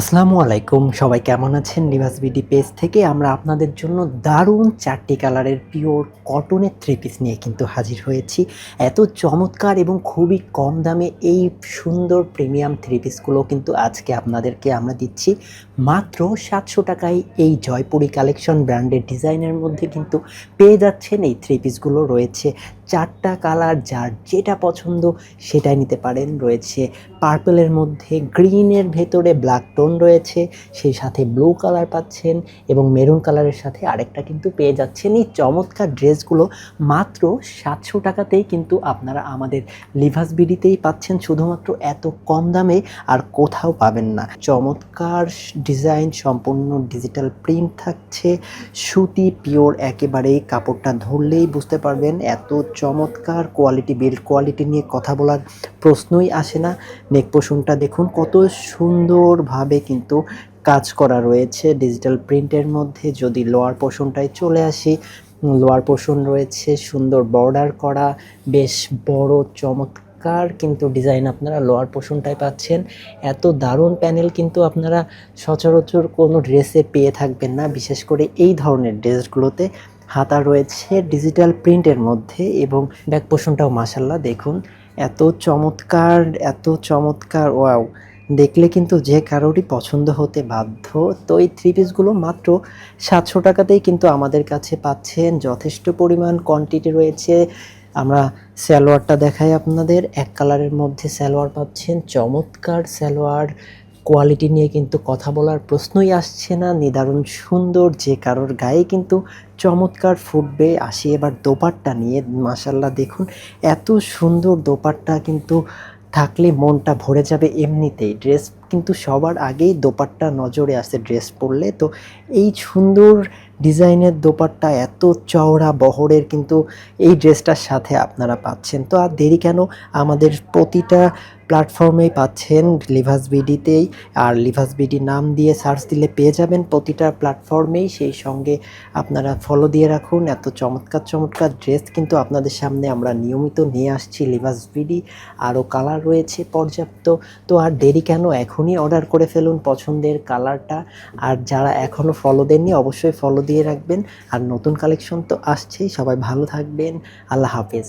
আসসালামু আলাইকুম, সবাই কেমন আছেন? লিভাস বিডি পেজ থেকে আমরা আপনাদের জন্য দারুণ ৪ টি কালারের পিওর কটনের থ্রি পিস নিয়ে কিন্তু হাজির হয়েছি। এত চমৎকার এবং খুবই কম দামে এই সুন্দর প্রিমিয়াম থ্রি পিসগুলো কিন্তু আজকে আপনাদেরকে আমরা দিচ্ছি মাত্র ৭০০ টাকায়। এই জয়পুরি কালেকশন ব্র্যান্ডের ডিজাইনের মধ্যে কিন্তু পেয়ে যাচ্ছেন এই থ্রি পিসগুলো। রয়েছে ৪টা কালার, যার যেটা পছন্দ সেটাই নিতে পারেন। রয়েছে পার্পলের মধ্যে, গ্রিনের ভেতরে ব্ল্যাক টোন রয়েছে, সেই সাথে ব্লু কালার পাচ্ছেন এবং মেরুন কালারের সাথে আরেকটা কিন্তু পেয়ে যাচ্ছেন। এই চমৎকার ড্রেসগুলো মাত্র ৭০০ টাকাতেই কিন্তু আপনারা আমাদের লিভাস বিডিতেই পাচ্ছেন, শুধুমাত্র এত কম দামে আর কোথাও পাবেন না। চমৎকার ডিজাইন, সম্পূর্ণ ডিজিটাল প্রিন্ট থাকছে, সুতি পিওর একেবারেই, কাপড়টা ধরলেই বুঝতে পারবেন এত চমৎকার কোয়ালিটি, বিল্ড কোয়ালিটি নিয়ে কথা বলার প্রশ্নই আসে না। নেক পোর্শনটা দেখুন কত সুন্দরভাবে কিন্তু কাজ করা রয়েছে ডিজিটাল প্রিন্টের মধ্যে। যদি লোয়ার পোর্শনটায় চলে আসি, লোয়ার পোর্শন রয়েছে সুন্দর বর্ডার করা, বেশ বড় চমৎকার কিন্তু ডিজাইন আপনারা লোয়ার পোর্শনটায় পাচ্ছেন। এত দারুণ প্যানেল কিন্তু আপনারা সচরাচর কোনো ড্রেসে পেয়ে থাকবেন না, বিশেষ করে এই ধরনের ড্রেসগুলোতে। হাতা রয়েছে ডিজিটাল প্রিন্টের মধ্যে এবং ব্যাক পোর্শনটাও মাশাআল্লাহ দেখুন এত চমৎকার, এত চমৎকার, ওয়াও! দেখলে কিন্তু যে কারোরই পছন্দ হতে বাধ্য। তো এই থ্রি পিসগুলো মাত্র ৭০০ টাকাতেই কিন্তু আমাদের কাছে পাচ্ছেন। যথেষ্ট পরিমাণ কোয়ান্টিটি রয়েছে। আমরা সালোয়ারটা দেখাই আপনাদের। এক কালারের মধ্যে সালোয়ার পাচ্ছেন, চমৎকার সালোয়ার। কোয়ালিটি নিয়ে কিন্তু কথা বলার প্রশ্নই আসছে না। নিদারুণ সুন্দর, যে কারোর গায়ে কিন্তু চমৎকার ফুটবে। আসি এবার দোপাট্টা নিয়ে। মাশাআল্লাহ দেখুন এত সুন্দর দোপাট্টা কিন্তু থাকলে মনটা ভরে যাবে এমনিতেই। ড্রেস কিন্তু সবার আগেই দোপাট্টা নজরে আসে ড্রেস পরলে। তো এই সুন্দর ডিজাইনের দোপাট্টা এত চওড়া বহরের কিন্তু এই ড্রেসটার সাথে আপনারা পাচ্ছেন। তো আর দেরি কেন, আমাদের প্রতিটা প্ল্যাটফর্মেই পাচ্ছেন লিভাস বিডিতেই। আর লিভাস বিডি নাম দিয়ে সার্চ দিলে পেয়ে যাবেন প্রতিটা প্ল্যাটফর্মেই। সেই সঙ্গে আপনারা ফলো দিয়ে রাখুন। এত চমৎকার চমৎকার ড্রেস কিন্তু আপনাদের সামনে আমরা নিয়মিত নিয়ে আসছি লিভাস বিডি। আরও কালার রয়েছে পর্যাপ্ত। তো আর দেরি কেন, এখনই অর্ডার করে ফেলুন পছন্দের কালারটা। আর যারা এখনও ফলো দেননি অবশ্যই ফলো দিয়ে রাখবেন। আর নতুন কালেকশন তো আসছেই। সবাই ভালো থাকবেন। আল্লাহ হাফেজ।